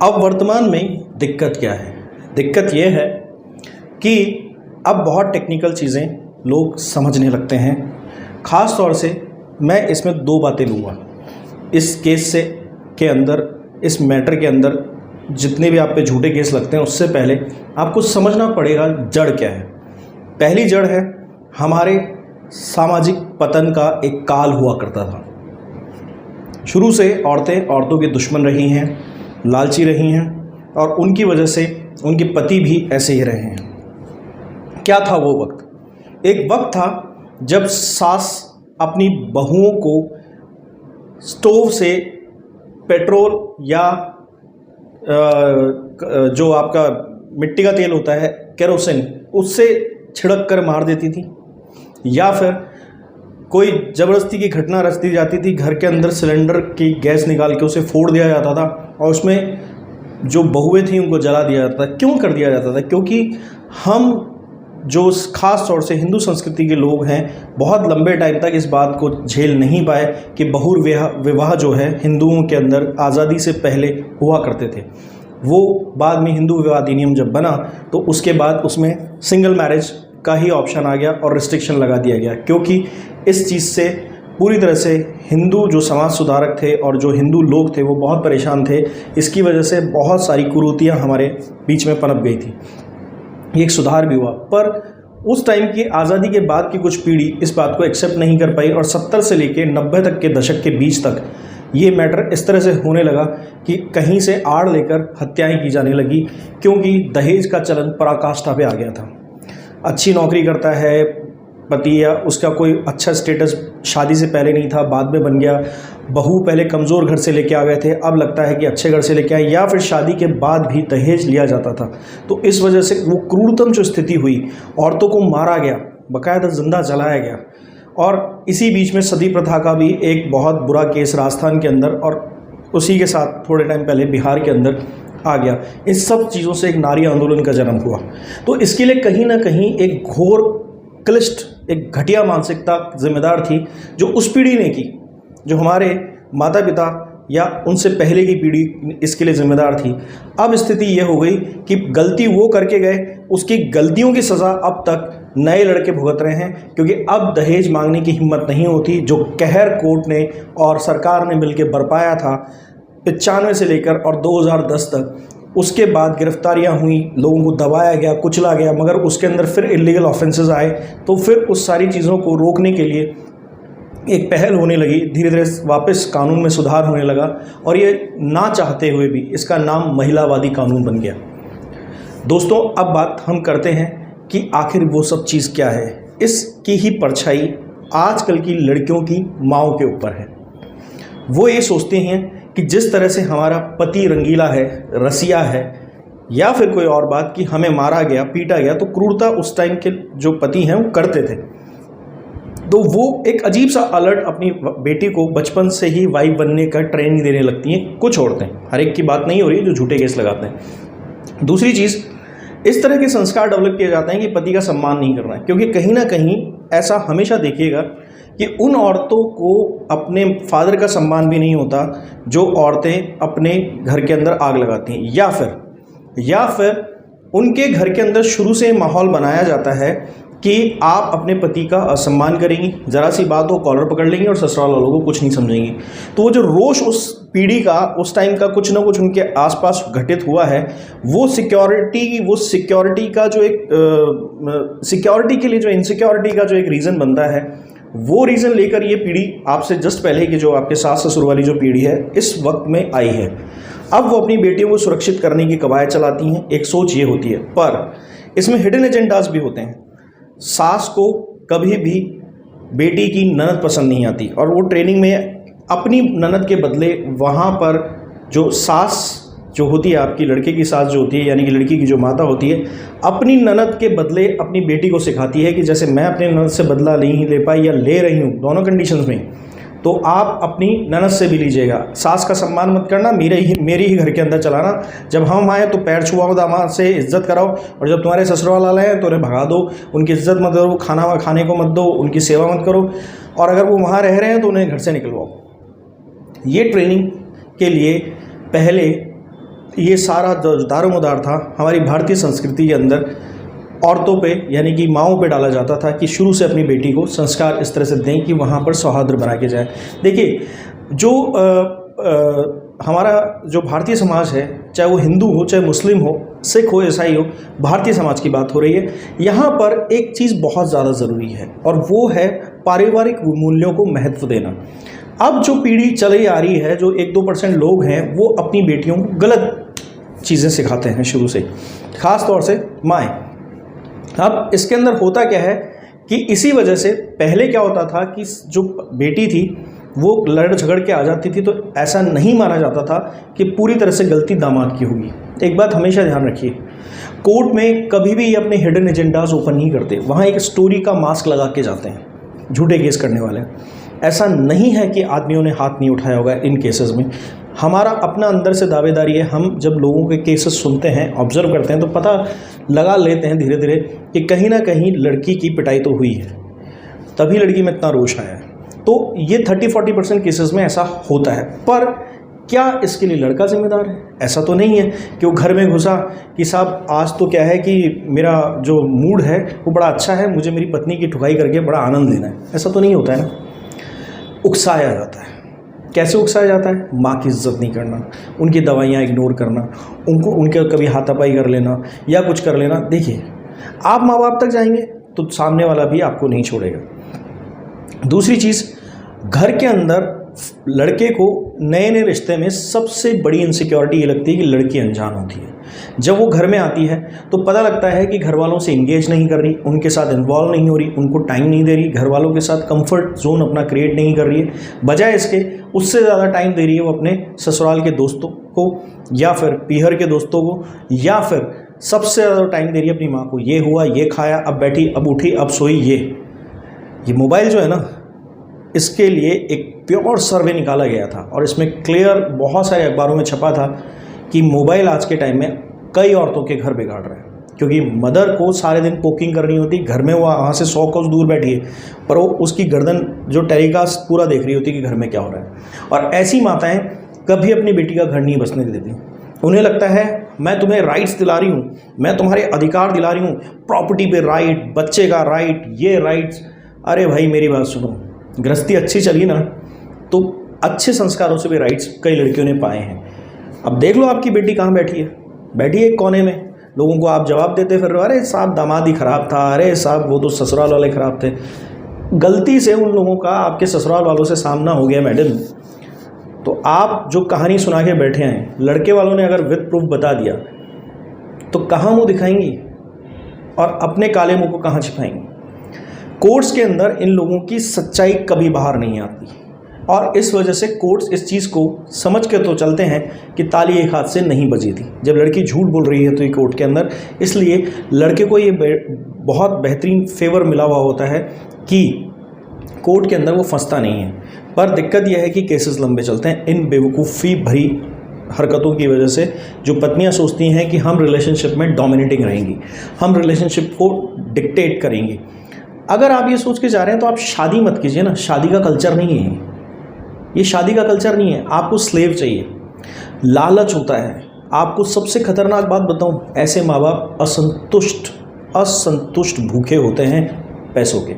अब वर्तमान में दिक्कत क्या है? दिक्कत ये है कि अब बहुत टेक्निकल चीज़ें लोग समझने लगते हैं। ख़ास तौर से मैं इसमें दो बातें लूँगा इस केस से के अंदर, इस मैटर के अंदर जितने भी आप पे झूठे केस लगते हैं उससे पहले आपको समझना पड़ेगा जड़ क्या है। पहली जड़ है हमारे सामाजिक पतन का एक काल हुआ करता था। शुरू से औरतें औरतों के दुश्मन रही हैं, लालची रही हैं और उनकी वजह से उनके पति भी ऐसे ही रहे हैं। क्या था वो वक्त? एक वक्त था जब सास अपनी बहुओं को स्टोव से पेट्रोल या जो आपका मिट्टी का तेल होता है केरोसिन, उससे छिड़क कर मार देती थी, या फिर कोई ज़बरदस्ती की घटना रच दी जाती थी। घर के अंदर सिलेंडर की गैस निकाल के उसे फोड़ दिया जाता था और उसमें जो बहुएं थीं उनको जला दिया जाता था। क्यों कर दिया जाता था? क्योंकि हम जो ख़ास तौर से हिंदू संस्कृति के लोग हैं बहुत लंबे टाइम तक इस बात को झेल नहीं पाए कि बहुविवाह जो है हिंदुओं के अंदर आज़ादी से पहले हुआ करते थे। वो बाद में हिंदू विवाह अधिनियम जब बना तो उसके बाद उसमें सिंगल मैरिज का ही ऑप्शन आ गया और रिस्ट्रिक्शन लगा दिया गया, क्योंकि इस चीज़ से पूरी तरह से हिंदू जो समाज सुधारक थे और जो हिंदू लोग थे वो बहुत परेशान थे। इसकी वजह से बहुत सारी कुरीतियाँ हमारे बीच में पनप गई थी। ये एक सुधार भी हुआ, पर उस टाइम की आज़ादी के बाद की कुछ पीढ़ी इस बात को एक्सेप्ट नहीं कर पाई और 70 से लेके 90 तक के दशक के बीच तक ये मैटर इस तरह से होने लगा कि कहीं से आड़ लेकर हत्याएं की जाने लगी, क्योंकि दहेज का चलन पराकाष्ठा पे आ गया था। अच्छी नौकरी करता है पति या उसका कोई अच्छा स्टेटस शादी से पहले नहीं था, बाद में बन गया। बहू पहले कमज़ोर घर से लेके आ गए थे, अब लगता है कि अच्छे घर से लेके आए, या फिर शादी के बाद भी दहेज लिया जाता था। तो इस वजह से वो क्रूरतम जो स्थिति हुई, औरतों को मारा गया, बाकायदा जिंदा जलाया गया। और इसी बीच में सती प्रथा का भी एक बहुत बुरा केस राजस्थान के अंदर और उसी के साथ थोड़े टाइम पहले बिहार के अंदर आ गया। इन सब चीज़ों से एक नारी आंदोलन का जन्म हुआ। तो इसके लिए कहीं ना कहीं एक घोर क्लिष्ट, एक घटिया मानसिकता जिम्मेदार थी जो उस पीढ़ी ने की, जो हमारे माता पिता या उनसे पहले की पीढ़ी इसके लिए जिम्मेदार थी। अब स्थिति यह हो गई कि गलती वो करके गए, उसकी गलतियों की सज़ा अब तक नए लड़के भुगत रहे हैं, क्योंकि अब दहेज मांगने की हिम्मत नहीं होती। जो कहर कोर्ट ने और सरकार ने मिलकर बरपाया था 95 से लेकर और 2010 तक, उसके बाद गिरफ्तारियां हुई, लोगों को दबाया गया, कुचला गया, मगर उसके अंदर फिर इलीगल ऑफेंसेस आए। तो फिर उस सारी चीज़ों को रोकने के लिए एक पहल होने लगी, धीरे धीरे वापस कानून में सुधार होने लगा और ये ना चाहते हुए भी इसका नाम महिलावादी कानून बन गया। दोस्तों, अब बात हम करते हैं कि आखिर वो सब चीज़ क्या है। इसकी ही परछाई आजकल की लड़कियों की माँओं के ऊपर है। वो ये सोचते हैं कि जिस तरह से हमारा पति रंगीला है, रसिया है, या फिर कोई और बात कि हमें मारा गया, पीटा गया, तो क्रूरता उस टाइम के जो पति हैं वो करते थे। तो वो एक अजीब सा अलर्ट अपनी बेटी को बचपन से ही वाइफ बनने का ट्रेनिंग देने लगती हैं। कुछ औरतें, हर एक की बात नहीं हो रही जो झूठे केस लगाते हैं। दूसरी चीज़, इस तरह के संस्कार डेवलप किए जाते हैं कि पति का सम्मान नहीं करना है, क्योंकि कहीं ना कहीं ऐसा हमेशा देखिएगा कि उन औरतों को अपने फादर का सम्मान भी नहीं होता जो औरतें अपने घर के अंदर आग लगाती हैं, या फिर उनके घर के अंदर शुरू से माहौल बनाया जाता है कि आप अपने पति का असम्मान करेंगी, ज़रा सी बात हो कॉलर पकड़ लेंगे और ससुराल वालों को कुछ नहीं समझेंगी। तो वो जो रोष उस पीढ़ी का, उस टाइम का कुछ ना कुछ उनके आसपास घटित हुआ है, वो सिक्योरिटी का जो एक सिक्योरिटी के लिए जो इनसिक्योरिटी का जो एक रीज़न बनता है, वो रीज़न लेकर ये पीढ़ी आपसे जस्ट पहले की जो आपके सास ससुर वाली जो पीढ़ी है इस वक्त में आई है। अब वो अपनी बेटियों को सुरक्षित करने की कवायद चलाती हैं, एक सोच ये होती है, पर इसमें हिडन एजेंडाज भी होते हैं। सास को कभी भी बेटी की ननद पसंद नहीं आती और वो ट्रेनिंग में अपनी ननद के बदले वहाँ पर जो सास जो होती है, आपकी लड़के की सास जो होती है, यानी कि लड़की की जो माता होती है, अपनी ननद के बदले अपनी बेटी को सिखाती है कि जैसे मैं अपने ननद से बदला नहीं ले पाई या ले रही हूँ दोनों कंडीशंस में, तो आप अपनी ननद से भी लीजिएगा। सास का सम्मान मत करना, मेरी ही घर के अंदर चलाना। जब हम आए तो पैर छुआओ, दामाद से इज्जत कराओ, और जब तुम्हारे ससुराल वाले हैं तो उन्हें भगा दो, उनकी इज्जत मत करो, खाना खाने को मत दो, उनकी सेवा मत करो, और अगर वो वहाँ रह रहे हैं तो उन्हें घर से निकलवाओ। ये ट्रेनिंग के लिए पहले ये सारा जो दारोमदार था हमारी भारतीय संस्कृति के अंदर औरतों पे यानी कि माँओं पे डाला जाता था कि शुरू से अपनी बेटी को संस्कार इस तरह से दें कि वहाँ पर सौहार्द बना के जाए। देखिए जो हमारा जो भारतीय समाज है, चाहे वो हिंदू हो, चाहे मुस्लिम हो, सिख हो, ईसाई हो, भारतीय समाज की बात हो रही है। यहाँ पर एक चीज़ बहुत ज़्यादा ज़रूरी है और वो है पारिवारिक मूल्यों को महत्व देना। अब जो पीढ़ी चली आ रही है, जो 1-2% लोग हैं, वो अपनी बेटियों को गलत चीज़ें सिखाते हैं शुरू से, ख़ास तौर से माएँ। अब इसके अंदर होता क्या है कि इसी वजह से पहले क्या होता था कि जो बेटी थी वो लड़ झगड़ के आ जाती थी, तो ऐसा नहीं माना जाता था कि पूरी तरह से गलती दामाद की होगी। एक बात हमेशा ध्यान रखिए, कोर्ट में कभी भी ये अपने हिडन एजेंडाज ओपन नहीं करते, वहाँ एक स्टोरी का मास्क लगा के जाते हैं झूठे केस करने वाले। ऐसा नहीं है कि आदमियों ने हाथ नहीं उठाया होगा इन केसेस में। हमारा अपना अंदर से दावेदारी है, हम जब लोगों के केसेस सुनते हैं, ऑब्जर्व करते हैं, तो पता लगा लेते हैं धीरे धीरे कि कहीं ना कहीं लड़की की पिटाई तो हुई है, तभी लड़की में इतना रोष आया है। तो ये 30-40% केसेस में ऐसा होता है। पर क्या इसके लिए लड़का जिम्मेदार है? ऐसा तो नहीं है कि वो घर में घुसा कि साहब आज तो क्या है कि मेरा जो मूड है वो बड़ा अच्छा है, मुझे मेरी पत्नी की ठुकाई करके बड़ा आनंद लेना है। ऐसा तो नहीं होता है ना। उकसाया जाता है। कैसे उकसाया जाता है? माँ की इज्जत नहीं करना, उनकी दवाइयाँ इग्नोर करना, उनके कभी हाथापाई कर लेना या कुछ कर लेना। देखिए, आप माँ बाप तक जाएंगे तो सामने वाला भी आपको नहीं छोड़ेगा। दूसरी चीज़, घर के अंदर लड़के को नए नए रिश्ते में सबसे बड़ी इनसिक्योरिटी ये लगती है कि लड़की अनजान होती है। जब वो घर में आती है तो पता लगता है कि घर वालों से इंगेज नहीं कर रही, उनके साथ इन्वॉल्व नहीं हो रही, उनको टाइम नहीं दे रही, घर वालों के साथ कंफर्ट जोन अपना क्रिएट नहीं कर रही है। बजाय इसके उससे ज़्यादा टाइम दे रही है वो अपने ससुराल के दोस्तों को या फिर पीहर के दोस्तों को, या फिर सबसे ज़्यादा टाइम दे रही है अपनी माँ को। ये हुआ, ये खाया, अब बैठी, अब उठी, अब सोई। ये मोबाइल जो है ना, इसके लिए एक प्योर सर्वे निकाला गया था और इसमें क्लियर बहुत सारे अखबारों में छपा था कि मोबाइल आज के टाइम में कई औरतों के घर बिगाड़ रहा है। क्योंकि मदर को सारे दिन पोकिंग करनी होती, घर में वो वहाँ से 100 कोस दूर बैठी है, पर वो उसकी गर्दन जो टेलीकास्ट पूरा देख रही होती कि घर में क्या हो रहा है। और ऐसी माताएं कभी अपनी बेटी का घर नहीं बसने देती। उन्हें लगता है मैं तुम्हें राइट्स दिला रही हूँ, मैं तुम्हारे अधिकार दिला रही हूँ, प्रॉपर्टी पे राइट, बच्चे का राइट, ये राइट्स। अरे भाई मेरी बात सुनो, गृहस्थी अच्छी चली ना तो अच्छे संस्कारों से भी राइट्स कई लड़कियों ने पाए हैं। अब देख लो आपकी बेटी कहाँ बैठी है एक कोने में। लोगों को आप जवाब देते फिर, अरे साहब दामाद ही ख़राब था, अरे साहब वो तो ससुराल वाले ख़राब थे। गलती से उन लोगों का आपके ससुराल वालों से सामना हो गया मैडम, तो आप जो कहानी सुना के बैठे हैं, लड़के वालों ने अगर विद प्रूफ बता दिया तो कहाँ मुँह दिखाएंगी और अपने काले मुँह को कहाँ छिपाएंगी? कोर्ट्स के अंदर इन लोगों की सच्चाई कभी बाहर नहीं आती और इस वजह से कोर्ट्स इस चीज़ को समझ के तो चलते हैं कि ताली एक हाथ से नहीं बजी थी। जब लड़की झूठ बोल रही है तो ये कोर्ट के अंदर, इसलिए लड़के को ये बहुत बेहतरीन फेवर मिला हुआ होता है कि कोर्ट के अंदर वो फंसता नहीं है। पर दिक्कत यह है कि केसेस लंबे चलते हैं इन बेवकूफ़ी भरी हरकतों की वजह से। जो पत्नियां सोचती हैं कि हम रिलेशनशिप में डोमिनेटिंग रहेंगी, हम रिलेशनशिप को डिक्टेट करेंगे। अगर आप ये सोच के जा रहे हैं तो आप शादी मत कीजिए ना, शादी का कल्चर नहीं है ये शादी का कल्चर नहीं है। आपको स्लेव चाहिए, लालच होता है। आपको सबसे खतरनाक बात बताऊं, ऐसे माँ बाप असंतुष्ट भूखे होते हैं पैसों के।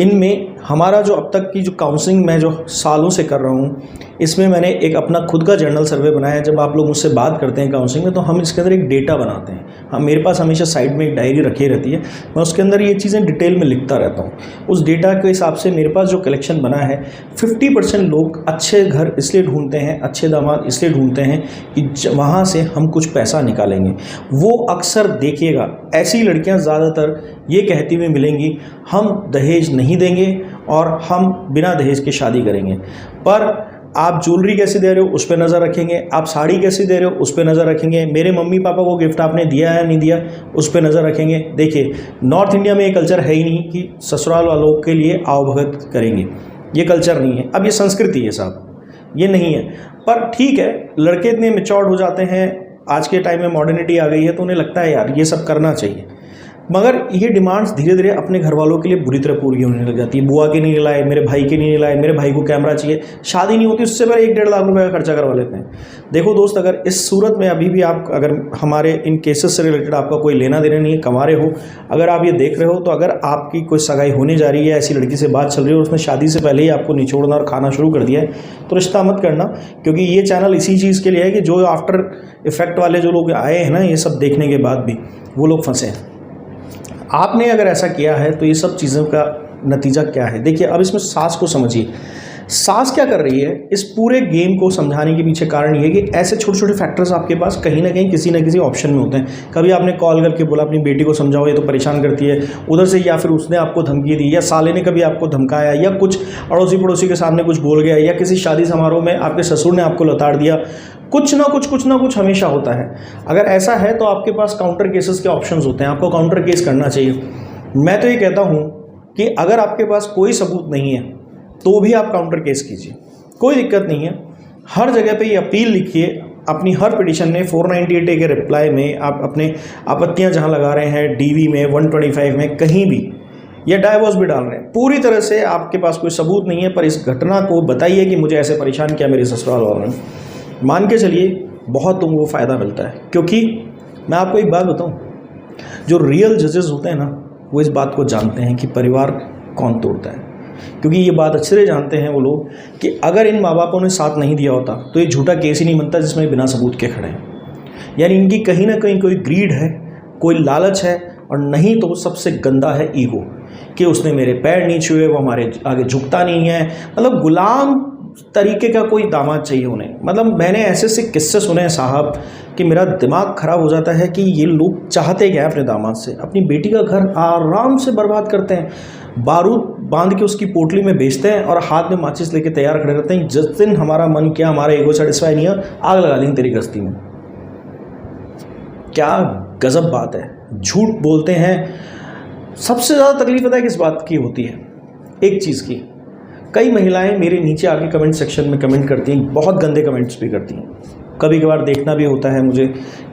इनमें हमारा जो अब तक की जो काउंसलिंग मैं जो सालों से कर रहा हूँ, इसमें मैंने एक अपना खुद का जर्नल सर्वे बनाया है। जब आप लोग मुझसे बात करते हैं काउंसलिंग में तो हम इसके अंदर एक डेटा बनाते हैं। हम मेरे पास हमेशा साइड में एक डायरी रखी रहती है, मैं उसके अंदर ये चीज़ें डिटेल में लिखता रहता हूँ। उस डेटा के हिसाब से मेरे पास जो कलेक्शन बना है, 50% लोग अच्छे घर इसलिए ढूंढते हैं, अच्छे दामाद इसलिए ढूंढते हैं कि वहाँ से हम कुछ पैसा निकालेंगे। वो अक्सर देखिएगा ऐसी लड़कियाँ ज़्यादातर ये कहती हुई मिलेंगी, हम दहेज नहीं देंगे और हम बिना दहेज के शादी करेंगे। पर आप ज्वेलरी कैसे दे रहे हो उस पर नज़र रखेंगे, आप साड़ी कैसे दे रहे हो उस पर नज़र रखेंगे, मेरे मम्मी पापा को गिफ्ट आपने दिया है नहीं दिया उस पर नज़र रखेंगे। देखिए, नॉर्थ इंडिया में ये कल्चर है ही नहीं कि ससुराल वालों के लिए आवभगत करेंगे, ये कल्चर नहीं है। अब ये संस्कृति है साहब, ये नहीं है। पर ठीक है, लड़के इतने मैच्योर्ड हो जाते हैं, आज के टाइम में मॉडर्निटी आ गई है तो उन्हें लगता है यार ये सब करना चाहिए। मगर ये डिमांड्स धीरे धीरे अपने घर वालों के लिए बुरी तरह पूरी होने लग जाती है। बुआ के नहीं लाए, मेरे भाई के नहीं लाए, मेरे भाई को कैमरा चाहिए, शादी नहीं होती उससे पहले 1-1.5 लाख रुपए का खर्चा करवा लेते हैं। देखो दोस्त, अगर इस सूरत में अभी भी आप अगर हमारे इन केसेस से रिलेटेड आपका कोई लेना देना नहीं है, कमा रहे हो, अगर आप ये देख रहे हो, तो अगर आपकी कोई सगाई होने जा रही है, ऐसी लड़की से बात चल रही है और उसने शादी से पहले ही आपको निचोड़ना और खाना शुरू कर दिया है, तो रिश्ता मत करना। क्योंकि ये चैनल इसी चीज़ के लिए है कि जो आफ्टर इफेक्ट वाले जो लोग आए हैं ना, ये सब देखने के बाद भी वो लोग फंसे हैं। आपने अगर ऐसा किया है तो ये सब चीज़ों का नतीजा क्या है? देखिए, अब इसमें सास को समझिए। सास क्या कर रही है? इस पूरे गेम को समझाने के पीछे कारण ये है कि ऐसे छोटे छोटे फैक्टर्स आपके पास कहीं ना कहीं किसी न किसी ऑप्शन में होते हैं। कभी आपने कॉल करके बोला अपनी बेटी को समझाओ, ये तो परेशान करती है, उधर से, या फिर उसने आपको धमकी दी, या साले ने कभी आपको धमकाया, या कुछ अड़ोसी पड़ोसी के सामने कुछ बोल गया, या किसी शादी समारोह में आपके ससुर ने आपको लताड़ दिया। कुछ ना कुछ हमेशा होता है। अगर ऐसा है तो आपके पास काउंटर केसेस के ऑप्शंस होते हैं, आपको काउंटर केस करना चाहिए। मैं तो ये कहता हूँ कि अगर आपके पास कोई सबूत नहीं है तो भी आप काउंटर केस कीजिए, कोई दिक्कत नहीं है। हर जगह पे ये अपील लिखिए अपनी हर पिटीशन में, 498A के रिप्लाई में आप अपने आपत्तियां जहां लगा रहे हैं, DV में, 125 में, कहीं भी, या डाइवोर्स भी डाल रहे हैं, पूरी तरह से आपके पास कोई सबूत नहीं है, पर इस घटना को बताइए कि मुझे ऐसे परेशान किया मेरे ससुराल वालों ने। मान के चलिए बहुत तुमको फ़ायदा मिलता है। क्योंकि मैं आपको एक बात बताऊं, जो रियल जजेस होते हैं ना, वो इस बात को जानते हैं कि परिवार कौन तोड़ता है। क्योंकि ये बात अच्छे से जानते हैं वो लोग कि अगर इन माँ बापों ने साथ नहीं दिया होता तो ये झूठा केस ही नहीं बनता जिसमें बिना सबूत के खड़े हैं। यानी इनकी कहीं ना कहीं कोई ग्रीड है, कोई लालच है, और नहीं तो सबसे गंदा है ईगो, कि उसने मेरे पैर नहीं छुए, वो हमारे आगे झुकता नहीं है। मतलब गुलाम तरीके का कोई दामाद चाहिए उन्हें। मतलब मैंने ऐसे से किस्से सुने हैं साहब कि मेरा दिमाग खराब हो जाता है कि ये लोग चाहते क्या है अपने दामाद से। अपनी बेटी का घर आराम से बर्बाद करते हैं, बारूद बांध के उसकी पोटली में बेचते हैं और हाथ में माचिस लेके तैयार खड़े रहते हैं। जिस दिन हमारा मन किया, हमारा ईगो सेटिस्फाई नहीं है, आग लगा देंगे तेरी गस्ती में। क्या गजब बात है। झूठ बोलते हैं। सबसे ज़्यादा तकलीफ पता है किस बात की होती है? एक चीज़ की, कई महिलाएं मेरे नीचे आके कमेंट सेक्शन में कमेंट करती हैं, बहुत गंदे कमेंट्स भी करती हैं। कभी कभार देखना भी होता है, मुझे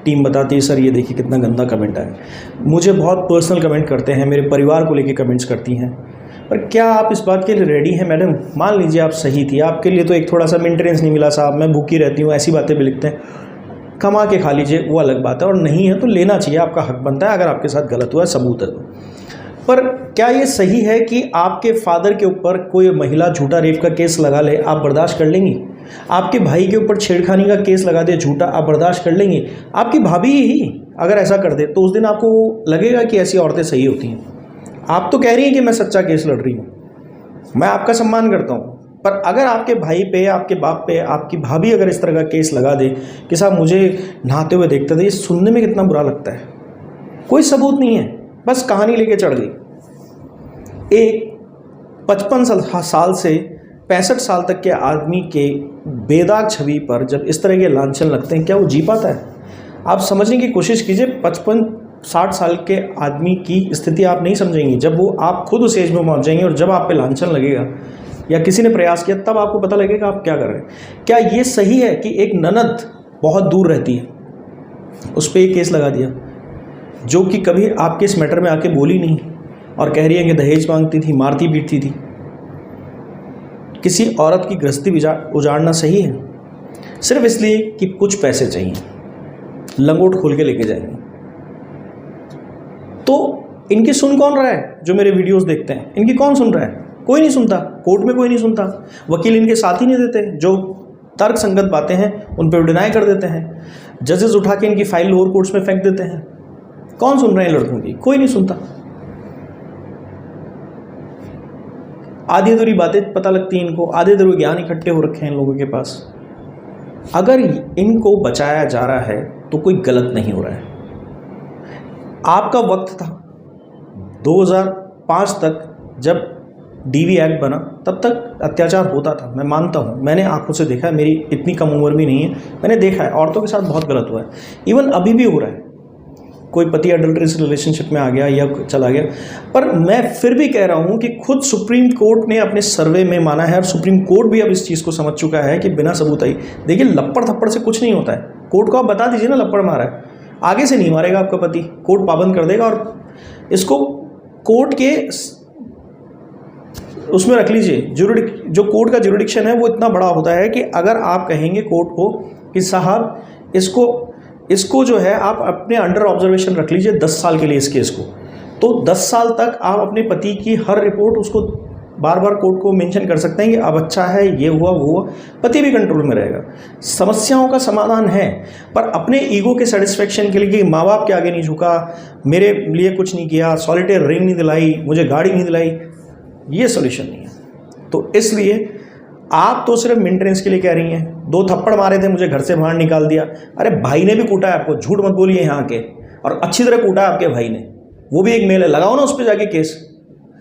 टीम बताती है सर ये देखिए कितना गंदा कमेंट है। मुझे बहुत पर्सनल कमेंट करते हैं, मेरे परिवार को लेके कमेंट्स करती हैं। पर क्या आप इस बात के लिए रेडी हैं मैडम? मान लीजिए आप सही थी, आपके लिए तो एक थोड़ा सा मेंटेनेंस नहीं मिला साहब, मैं भूखी रहती हूँ, ऐसी बातें भी लिखते हैं। कमा के खा लीजिए, वो अलग बात है, और नहीं है तो लेना चाहिए, आपका हक बनता है अगर आपके साथ गलत हुआ, सबूत है तो। पर क्या ये सही है कि आपके फादर के ऊपर कोई महिला झूठा रेप का केस लगा ले, आप बर्दाश्त कर लेंगी? आपके भाई के ऊपर छेड़खानी का केस लगा दे झूठा, आप बर्दाश्त कर लेंगे? आपकी भाभी ही अगर ऐसा कर दे तो उस दिन आपको लगेगा कि ऐसी औरतें सही होती हैं? आप तो कह रही हैं कि मैं सच्चा केस लड़ रही हूँ, मैं आपका सम्मान करता हूँ, पर अगर आपके भाई पे, आपके बाप पे, आपकी भाभी अगर इस तरह का केस लगा दे कि साहब मुझे नहाते हुए देखते थे, ये सुनने में कितना बुरा लगता है। कोई सबूत नहीं है, बस कहानी लेके चढ़ गई। एक 55 साल से 65 साल तक के आदमी के बेदाग छवि पर जब इस तरह के लांछन लगते हैं, क्या वो जी पाता है? आप समझने की कोशिश कीजिए। 55-60 साल के आदमी की स्थिति आप नहीं समझेंगी जब वो आप खुद उस एज में पहुंच जाएंगे, और जब आप पे लांछन लगेगा या किसी ने प्रयास किया, तब आपको पता लगेगा आप क्या कर रहे हैं। क्या ये सही है कि एक ननद बहुत दूर रहती है, उस पर एक केस लगा दिया, जो कि कभी आपके इस मैटर में आके बोली नहीं, और कह रही है कि दहेज मांगती थी, मारती पीटती थी? किसी औरत की गृहस्थी उजाड़ना सही है सिर्फ इसलिए कि कुछ पैसे चाहिए, लंगोट खोल के लेके जाएंगे? तो इनकी सुन कौन रहा है? जो मेरे वीडियोस देखते हैं, इनकी कौन सुन रहा है? कोई नहीं सुनता। कोर्ट में कोई नहीं सुनता, वकील इनके साथ ही नहीं देते, जो तर्क संगत बातें हैं उन पर डिनाई कर देते हैं, जजेस उठा के इनकी फाइल लोअर कोर्ट्स में फेंक देते हैं। कौन सुन रहे हैं लड़कों की? कोई नहीं सुनता। आधी अधूरी बातें पता लगती हैं इनको, आधे अधूरे ज्ञान इकट्ठे हो रखे हैं इन लोगों के पास। अगर इनको बचाया जा रहा है तो कोई गलत नहीं हो रहा है। आपका वक्त था 2005 तक, जब DV एक्ट बना, तब तक अत्याचार होता था, मैं मानता हूँ, मैंने आंखों से देखा है, मेरी इतनी कम उम्र भी नहीं है, मैंने देखा है औरतों के साथ बहुत गलत हुआ है। इवन अभी भी हो रहा है, कोई पति अडल्ट्रेस रिलेशनशिप में आ गया या चला गया। पर मैं फिर भी कह रहा हूँ कि खुद सुप्रीम कोर्ट ने अपने सर्वे में माना है, और सुप्रीम कोर्ट भी अब इस चीज़ को समझ चुका है कि बिना सबूत आई, देखिए लपड़ थप्पड़ से कुछ नहीं होता है। कोर्ट को आप बता दीजिए ना लपड़ मारा है, आगे से नहीं मारेगा आपका पति, कोर्ट पाबंद कर देगा। और इसको कोर्ट के उसमें रख लीजिए। जो कोर्ट का ज्यूरिडिक्शन है वो इतना बड़ा होता है कि अगर आप कहेंगे कोर्ट को कि साहब इसको जो है आप अपने अंडर ऑब्जर्वेशन रख लीजिए 10 साल के लिए इस केस को, तो 10 साल तक आप अपने पति की हर रिपोर्ट उसको बार बार कोर्ट को मेंशन कर सकते हैं कि अब अच्छा है, ये हुआ वो हुआ, पति भी कंट्रोल में रहेगा। समस्याओं का समाधान है, पर अपने ईगो के सेटिस्फेक्शन के लिए कि माँ बाप के आगे नहीं झुका, मेरे लिए कुछ नहीं किया, सॉलिटेयर रिंग नहीं दिलाई, मुझे गाड़ी नहीं दिलाई, ये सॉल्यूशन नहीं है। तो इसलिए आप तो सिर्फ मेंटेनेंस के लिए कह रही हैं, 2 थप्पड़ मारे थे मुझे घर से बाहर निकाल दिया। अरे भाई ने भी कूटा है आपको, झूठ मत बोलिए यहाँ के, और अच्छी तरह कूटा है आपके भाई ने, वो भी एक मेल है, लगाओ ना उस पर जाके केस।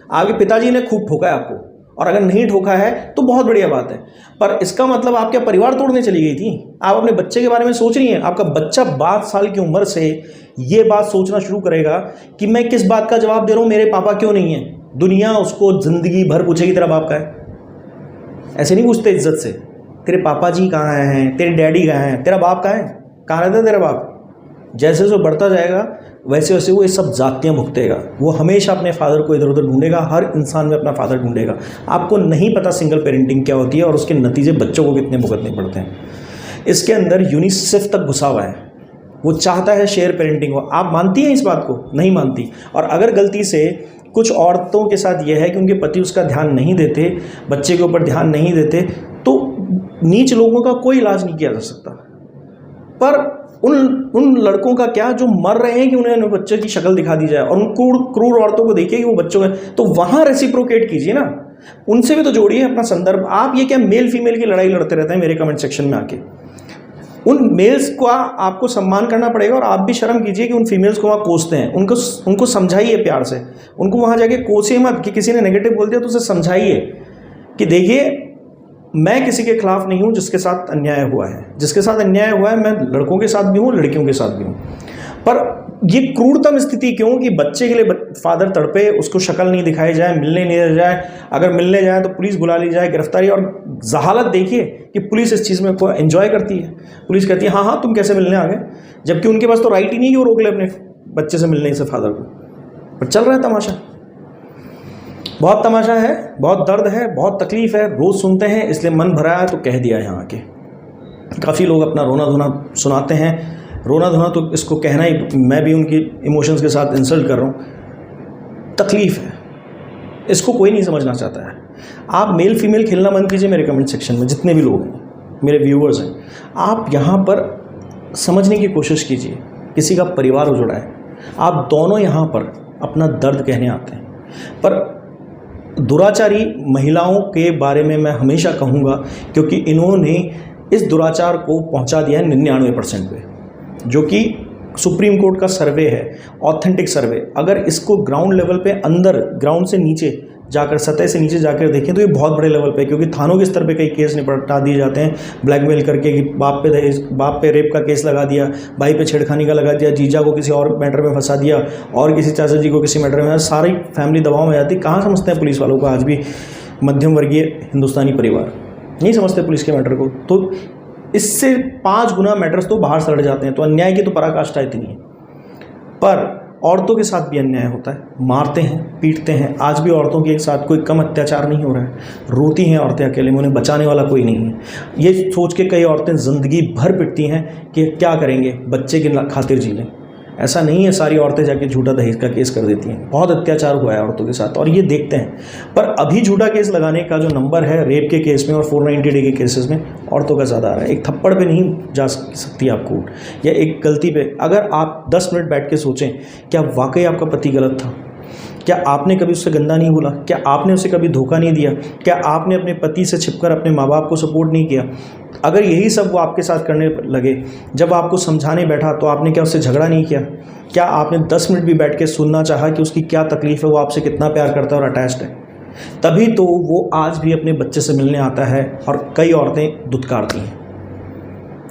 आपके पिताजी ने खूब ठोका है आपको, और अगर नहीं ठोका है तो बहुत बढ़िया बात है, पर इसका मतलब आप क्या परिवार तोड़ने चली गई थी? आप अपने बच्चे के बारे में सोच रही हैं? आपका बच्चा 12 साल की उम्र से ये बात सोचना शुरू करेगा कि मैं किस बात का जवाब दे रहा हूँ, मेरे पापा क्यों नहीं है। दुनिया उसको जिंदगी भर पूछेगी तेरा बाप कहाँ है। ऐसे नहीं पूछते इज्जत से, तेरे पापा जी कहाँ हैं, तेरे डैडी कहाँ हैं, तेरा बाप कहाँ है, कहाँ रहता है तेरा बाप। जैसे जैसे बढ़ता जाएगा वैसे वैसे वो ये सब जातियाँ भुगतेगा। वो हमेशा अपने फादर को इधर उधर ढूंढेगा, हर इंसान में अपना फादर ढूंढेगा। आपको नहीं पता सिंगल पेरेंटिंग क्या होती है और उसके नतीजे बच्चों को कितने भुगतने पड़ते हैं। इसके अंदर यूनिसेफ तक घुसा हुआ है, वो चाहता है शेयर पेरेंटिंग हो। आप मानती हैं इस बात को? नहीं मानती। और अगर गलती से कुछ औरतों के साथ यह है कि उनके पति उसका ध्यान नहीं देते, बच्चे के ऊपर ध्यान नहीं देते, तो नीच लोगों का कोई इलाज नहीं किया जा सकता। पर उन लड़कों का क्या जो मर रहे हैं कि उन्हें बच्चे की शक्ल दिखा दी जाए, और उन क्रूर औरतों को देखिए कि वो बच्चों का, तो वहाँ रेसिप्रोकेट कीजिए ना, उनसे भी तो जोड़िए अपना संदर्भ। आप ये क्या मेल फीमेल की लड़ाई लड़ते रहते हैं मेरे कमेंट सेक्शन में आके। उन मेल्स को आपको सम्मान करना पड़ेगा, और आप भी शर्म कीजिए कि उन फीमेल्स को वहाँ कोसते हैं। उनको समझाइए प्यार से, उनको वहाँ जाके कोसिए मत कि किसी ने नेगेटिव बोल दिया तो उसे समझाइए कि देखिए मैं किसी के खिलाफ नहीं हूँ जिसके साथ अन्याय हुआ है। जिसके साथ अन्याय हुआ है मैं लड़कों के साथ भी हूँ, लड़कियों के साथ भी हूँ। पर ये क्रूरतम स्थिति क्यों कि बच्चे के लिए फादर तड़पे, उसको शक्ल नहीं दिखाई जाए, मिलने नहीं जाए, अगर मिलने जाए तो पुलिस बुला ली जाए, गिरफ्तारी। और जहालत देखिए कि पुलिस इस चीज़ में को एंजॉय करती है। पुलिस कहती है हाँ हाँ तुम कैसे मिलने आ गए, जबकि उनके पास तो राइट ही नहीं कि वो रोक ले अपने बच्चे से मिलने से फादर को। पर चल रहा है तमाशा, बहुत तमाशा है, बहुत दर्द है, बहुत तकलीफ है, रोज़ सुनते हैं, इसलिए मन भरा है तो कह दिया यहाँ आके। काफ़ी लोग अपना रोना धोना सुनाते हैं, रोना धोना तो इसको कहना ही, मैं भी उनकी इमोशंस के साथ इंसल्ट कर रहा हूँ। तकलीफ़ है, इसको कोई नहीं समझना चाहता है। आप मेल फीमेल खेलना बंद कीजिए मेरे कमेंट सेक्शन में, जितने भी लोग हैं मेरे व्यूअर्स हैं, आप यहाँ पर समझने की कोशिश कीजिए। किसी का परिवार उजड़ा है, आप दोनों यहाँ पर अपना दर्द कहने आते हैं। पर दुराचारी महिलाओं के बारे में मैं हमेशा कहूँगा, क्योंकि इन्होंने इस दुराचार को पहुँचा दिया है 99% पे, जो कि सुप्रीम कोर्ट का सर्वे है, ऑथेंटिक सर्वे। अगर इसको ग्राउंड लेवल पे, अंदर ग्राउंड से नीचे जाकर, सतह से नीचे जाकर देखें तो ये बहुत बड़े लेवल पे, क्योंकि थानों के स्तर पे कई केस निपटा दिए जाते हैं ब्लैकमेल करके कि बाप पे रेप का केस लगा दिया, भाई पे छेड़खानी का लगा दिया, जीजा को किसी और मैटर में फंसा दिया, और किसी चाचा जी को किसी मैटर में, सारी फैमिली दबाव में जाती। कहाँ समझते हैं पुलिस वालों को आज भी मध्यम वर्गीय हिंदुस्तानी परिवार नहीं समझते पुलिस के मैटर को। तो इससे 5 गुना मैटर्स तो बाहर सड़ जाते हैं। तो अन्याय की तो पराकाष्ठा इतनी है। पर औरतों के साथ भी अन्याय होता है, मारते हैं, पीटते हैं। आज भी औरतों के साथ कोई कम अत्याचार नहीं हो रहा है। रोती हैं औरतें अकेले में, उन्हें बचाने वाला कोई नहीं है। ये सोच के कई औरतें ज़िंदगी भर पिटती हैं कि क्या करेंगे, बच्चे की खातिर जी लें। ऐसा नहीं है सारी औरतें जाके झूठा दहेज का केस कर देती हैं। बहुत अत्याचार हुआ है औरतों के साथ और ये देखते हैं। पर अभी झूठा केस लगाने का जो नंबर है रेप के केस में और 490 डे के केसेस में औरतों का ज़्यादा आ रहा है। एक थप्पड़ पे नहीं जा सकती आप कोर्ट, या एक गलती पे। अगर आप 10 मिनट बैठ के सोचें, क्या वाकई आपका पति गलत था? क्या आपने कभी उससे गंदा नहीं बोला? क्या आपने उसे कभी धोखा नहीं दिया? क्या आपने अपने पति से छिपकर अपने माँ बाप को सपोर्ट नहीं किया? अगर यही सब वो आपके साथ करने लगे, जब आपको समझाने बैठा तो आपने क्या उससे झगड़ा नहीं किया? क्या आपने 10 मिनट भी बैठ के सुनना चाहा कि उसकी क्या तकलीफ़ है, वो आपसे कितना प्यार करता है और अटैच्ड है? तभी तो वो आज भी अपने बच्चे से मिलने आता है। और कई औरतें दुत्कारती हैं,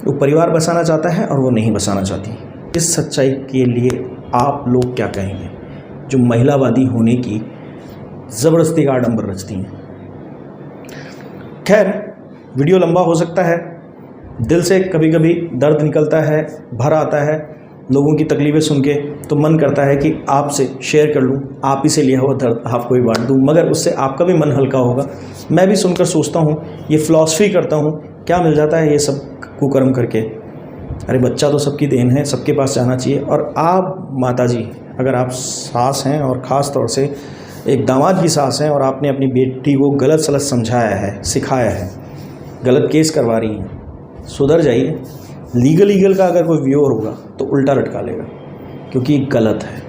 वो परिवार बसाना चाहता है और वो नहीं बसाना चाहती। इस सच्चाई के लिए आप लोग क्या कहेंगे जो महिलावादी होने की ज़बरदस्ती का आडंबर रचती हैं? खैर, वीडियो लंबा हो सकता है, दिल से कभी कभी दर्द निकलता है, भर आता है, लोगों की तकलीफ़ें सुन के तो मन करता है कि आपसे शेयर कर लूँ, आप ही से लिया हुआ दर्द आपको भी बांट दूँ, मगर उससे आपका भी मन हल्का होगा। मैं भी सुनकर सोचता हूँ, ये फ़िलॉसफ़ी करता हूँ, क्या मिल जाता है ये सब कुकर्म करके। अरे बच्चा तो सबकी देन है, सबके पास जाना चाहिए। और आप माताजी, अगर आप सास हैं और ख़ास तौर से एक दामाद की सास हैं और आपने अपनी बेटी को गलत सलत समझाया है, सिखाया है, गलत केस करवा रही हैं, सुधर जाइए। लीगल का अगर कोई व्यूअर होगा तो उल्टा लटका लेगा, क्योंकि गलत है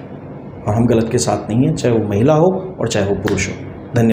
और हम गलत के साथ नहीं हैं, चाहे वो महिला हो और चाहे वो पुरुष हो।